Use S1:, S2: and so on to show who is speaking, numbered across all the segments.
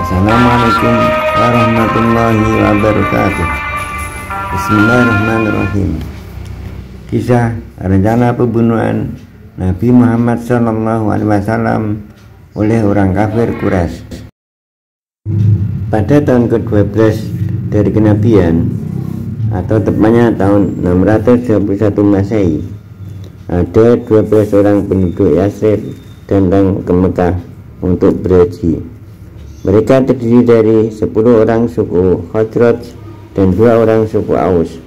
S1: Assalamualaikum warahmatullahi wabarakatuh. Bismillahirrahmanirrahim. Kisah rencana pembunuhan Nabi Muhammad SAW oleh orang kafir Quraisy. Pada tahun ke-12 dari kenabian, atau tepatnya tahun 621 Masehi, ada 12 orang penduduk Yasrib datang ke Mekah untuk berhaji. Mereka terdiri dari 10 orang suku Khazraj dan 2 orang suku Aus.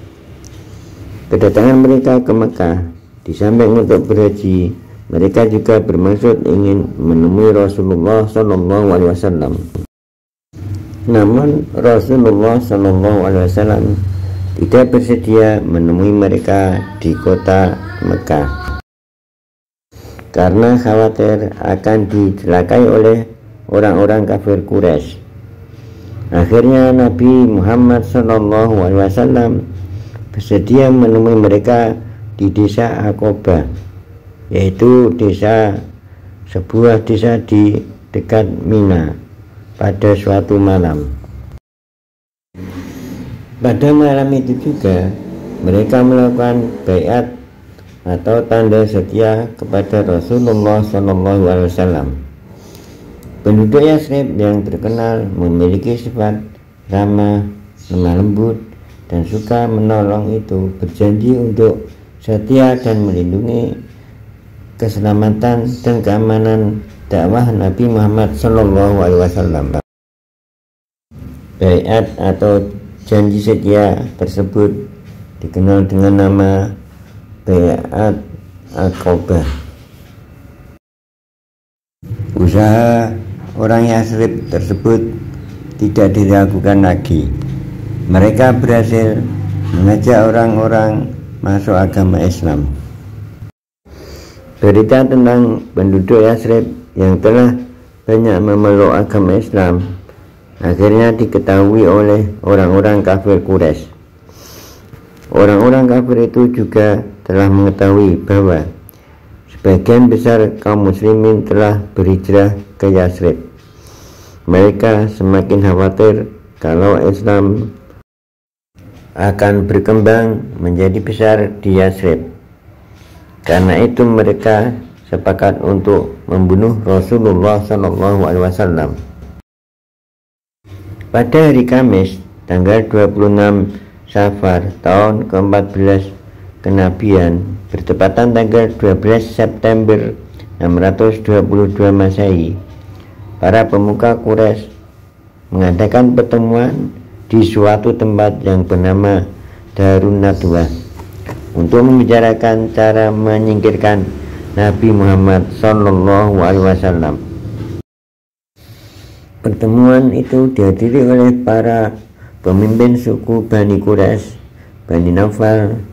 S1: Kedatangan mereka ke Mekah di samping untuk berhaji, mereka juga bermaksud ingin menemui Rasulullah SAW. Namun Rasulullah SAW tidak bersedia menemui mereka di kota Mekah karena khawatir akan dicelakai oleh orang-orang kafir Quraisy. Akhirnya Nabi Muhammad SAW bersedia menemui mereka di desa Aqabah, yaitu sebuah desa di dekat Mina, pada suatu malam. Pada malam itu juga mereka melakukan baiat atau tanda setia kepada Rasulullah SAW. Penduduk Yasrib yang terkenal memiliki sifat ramah, lemah lembut, dan suka menolong itu berjanji untuk setia dan melindungi keselamatan dan keamanan dakwah Nabi Muhammad SAW. Baiat atau janji setia tersebut dikenal dengan nama Baiat Aqabah. Usaha orang Yasrib tersebut tidak diragukan lagi. Mereka berhasil mengajak orang-orang masuk agama Islam. Berita tentang penduduk Yasrib yang telah banyak memeluk agama Islam akhirnya diketahui oleh orang-orang kafir Quraisy. Orang-orang kafir itu juga telah mengetahui bahwa sebagian besar kaum muslimin telah berhijrah ke Yasrib. Mereka semakin khawatir kalau Islam akan berkembang menjadi besar di Yasrib. Karena itu mereka sepakat untuk membunuh Rasulullah SAW. Pada hari Kamis, tanggal 26 Safar tahun ke-14 kenabian, bertepatan tanggal 12 September 622 Masehi, para pemuka Quraisy mengadakan pertemuan di suatu tempat yang bernama Darun Nadwah untuk membicarakan cara menyingkirkan Nabi Muhammad SAW. Pertemuan itu dihadiri oleh para pemimpin suku Bani Quraisy, Bani Naufal,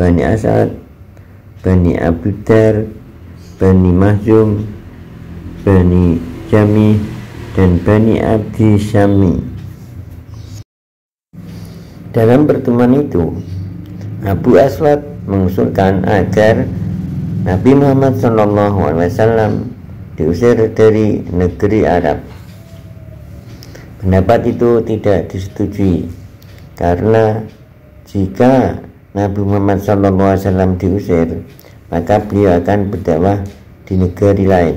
S1: Bani Asad, Bani Abdudar, Bani Mahzum, Bani Jami, dan Bani Abdi Syami. Dalam pertemuan itu, Abu Aswad mengusulkan agar Nabi Muhammad SAW diusir dari negeri Arab. Pendapat itu tidak disetujui karena jika Nabi Muhammad SAW diusir, maka beliau akan berdakwah di negeri lain.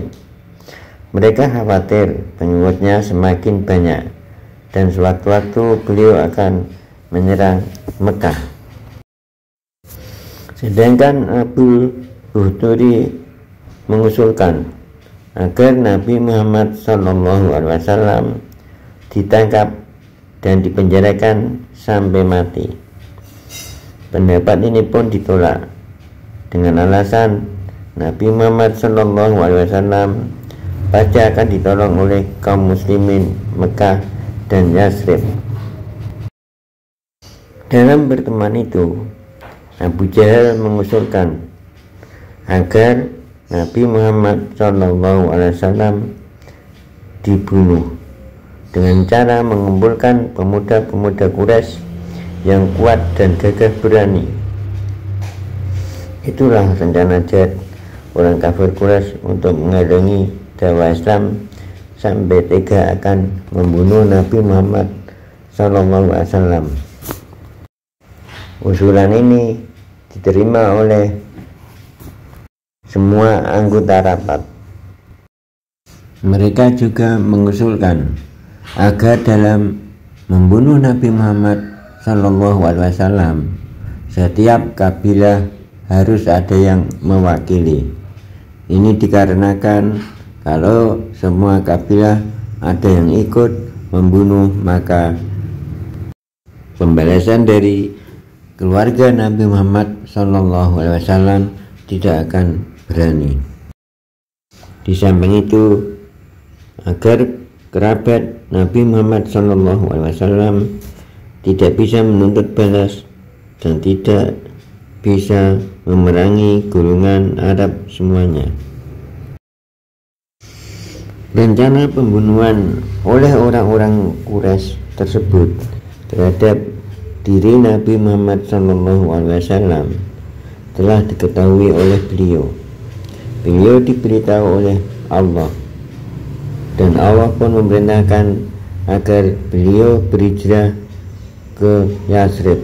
S1: Mereka khawatir pengikutnya semakin banyak dan sewaktu-waktu beliau akan menyerang Mekah. Sedangkan Abu Buhturi mengusulkan agar Nabi Muhammad SAW ditangkap dan dipenjarakan sampai mati. Pendapat ini pun ditolak dengan alasan Nabi Muhammad SAW pasti akan ditolong oleh kaum muslimin Mekah dan Yasrib. Dalam pertemuan itu, Abu Jahal mengusulkan agar Nabi Muhammad SAW dibunuh dengan cara mengumpulkan pemuda-pemuda Quraisy yang kuat dan gagah berani. Itulah rencana jahat orang kafir Quraisy untuk menghalangi dakwah Islam sampai tega akan membunuh Nabi Muhammad SAW. Usulan ini diterima oleh semua anggota rapat. Mereka juga mengusulkan agar dalam membunuh Nabi Muhammad SAW setiap kabilah harus ada yang mewakili. Ini dikarenakan kalau semua kabilah ada yang ikut membunuh, maka pembalasan dari keluarga Nabi Muhammad SAW tidak akan berani. Di samping itu, agar kerabat Nabi Muhammad SAW tidak bisa menuntut balas dan tidak bisa memerangi golongan Arab semuanya. Rencana pembunuhan oleh orang-orang Quraisy tersebut terhadap diri Nabi Muhammad SAW telah diketahui oleh beliau. Beliau diberitahu oleh Allah, dan Allah pun memerintahkan agar beliau berhijrah ke Yathrib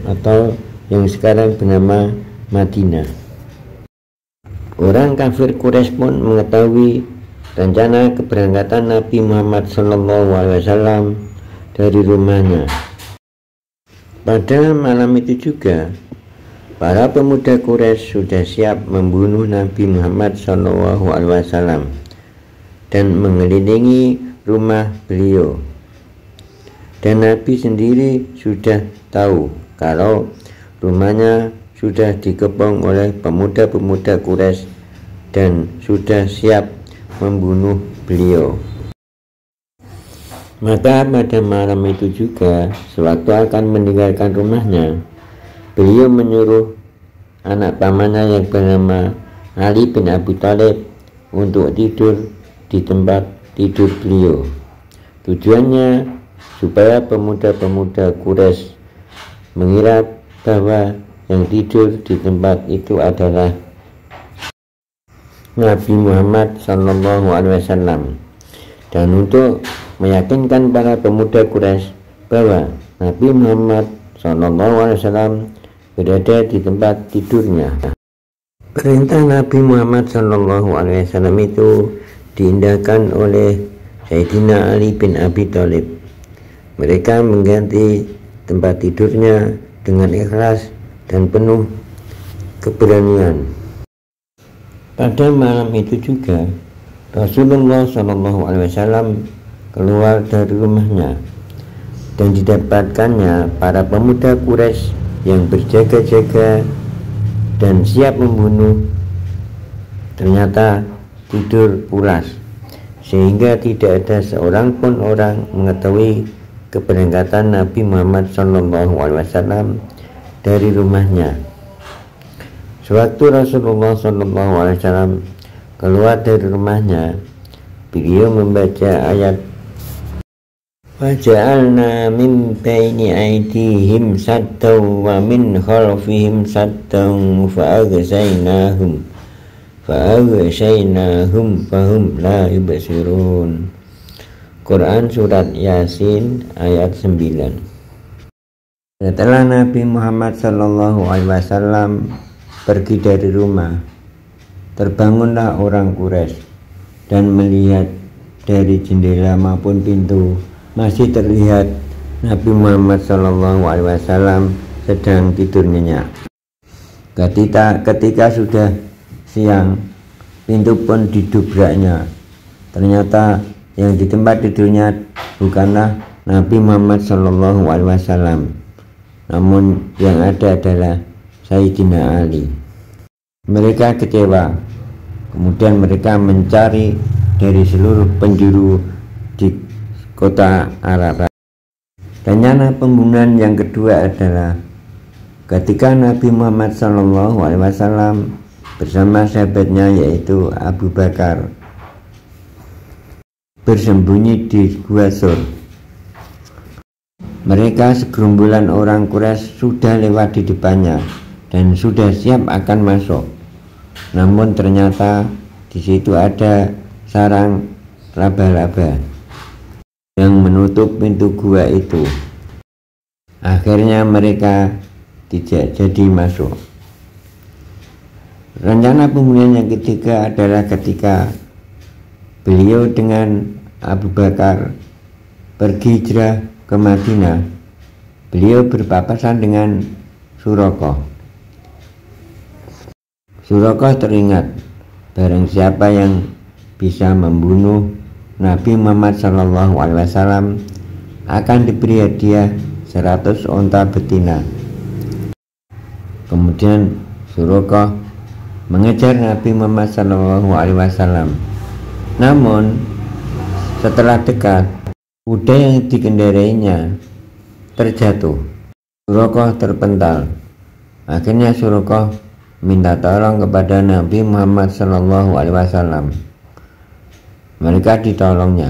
S1: atau yang sekarang bernama Madinah. Orang kafir Quraisy pun mengetahui rencana keberangkatan Nabi Muhammad SAW dari rumahnya. Pada malam itu juga, para pemuda Quraisy sudah siap membunuh Nabi Muhammad SAW dan mengelilingi rumah beliau. Dan Nabi sendiri sudah tahu kalau rumahnya sudah dikepung oleh pemuda-pemuda Quraisy dan sudah siap membunuh beliau. Maka pada malam itu juga, sewaktu akan meninggalkan rumahnya, beliau menyuruh anak pamannya yang bernama Ali bin Abi Thalib untuk tidur di tempat tidur beliau. Tujuannya supaya pemuda-pemuda Quraisy mengira bahwa yang tidur di tempat itu adalah Nabi Muhammad SAW, dan untuk meyakinkan para pemuda Quraisy bahwa Nabi Muhammad SAW berada di tempat tidurnya. Perintah Nabi Muhammad SAW itu diindahkan oleh Sayyidina Ali bin Abi Thalib. Mereka mengganti tempat tidurnya dengan ikhlas dan penuh keberanian. Pada malam itu juga Rasulullah SAW keluar dari rumahnya, dan didapatkannya para pemuda Quraisy yang berjaga-jaga dan siap membunuh ternyata tidur pulas, sehingga tidak ada seorang pun orang mengetahui keberangkatan Nabi Muhammad SAW dari rumahnya. Sewaktu Rasulullah SAW keluar dari rumahnya, beliau membaca ayat وَجَعَلْنَا مِنْ بَيْنِ أَيْدِيهِمْ سَدًّا وَمِنْ خَلْفِهِمْ سَدًّا فَأَغْشَيْنَاهُمْ فَهُمْ لَا يُبْصِرُونَ. Quran Surat Yasin ayat 9. Setelah Nabi Muhammad SAW pergi dari rumah, terbangunlah orang Quraisy dan melihat dari jendela maupun pintu masih terlihat Nabi Muhammad SAW sedang tidur nyenyak. Ketika sudah siang, pintu pun didobraknya. Ternyata yang di tempat tidurnya bukanlah Nabi Muhammad SAW, namun yang ada adalah Sayyidina Ali. Mereka kecewa. Kemudian mereka mencari dari seluruh penjuru di kota Arab. Rencana pembunuhan yang kedua adalah ketika Nabi Muhammad SAW bersama sahabatnya yaitu Abu Bakar bersembunyi di Gua Sur. Mereka segerombolan orang Quraisy sudah lewat di depannya dan sudah siap akan masuk. Namun ternyata di situ ada sarang laba-laba yang menutup pintu gua itu. Akhirnya mereka tidak jadi masuk. Rencana pembunuhan yang ketiga adalah ketika beliau dengan Abu Bakar pergi hijrah ke Madinah. Beliau berpapasan dengan Suraqah. Suraqah teringat, barang siapa yang bisa membunuh Nabi Muhammad SAW akan diberi hadiah 100 onta betina. Kemudian Suraqah mengejar Nabi Muhammad SAW. Namun setelah dekat, kuda yang dikendarainya terjatuh. Suraqah terpental. Akhirnya Suraqah minta tolong kepada Nabi Muhammad SAW. Mereka ditolongnya.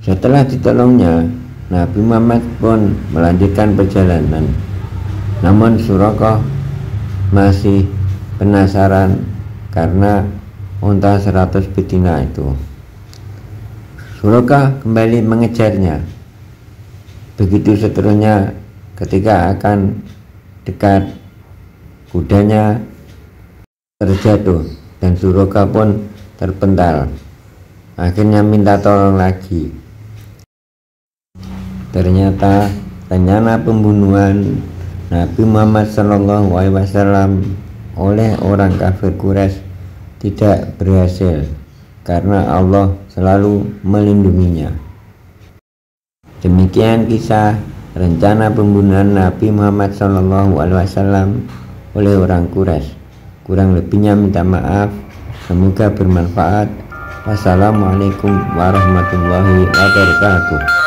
S1: Setelah ditolongnya, Nabi Muhammad pun melanjutkan perjalanan. Namun Suraqah masih penasaran karena unta 100 betina itu. Suraqah kembali mengejarnya. Begitu seterusnya, ketika akan dekat, kudanya terjatuh dan Suraqah pun terpental. Akhirnya minta tolong lagi. Ternyata rencana pembunuhan Nabi Muhammad SAW oleh orang kafir Quraisy tidak berhasil karena Allah selalu melindunginya. Demikian kisah rencana pembunuhan Nabi Muhammad SAW oleh orang Quraisy. Kurang lebihnya minta maaf. Semoga bermanfaat. Wassalamualaikum warahmatullahi wabarakatuh.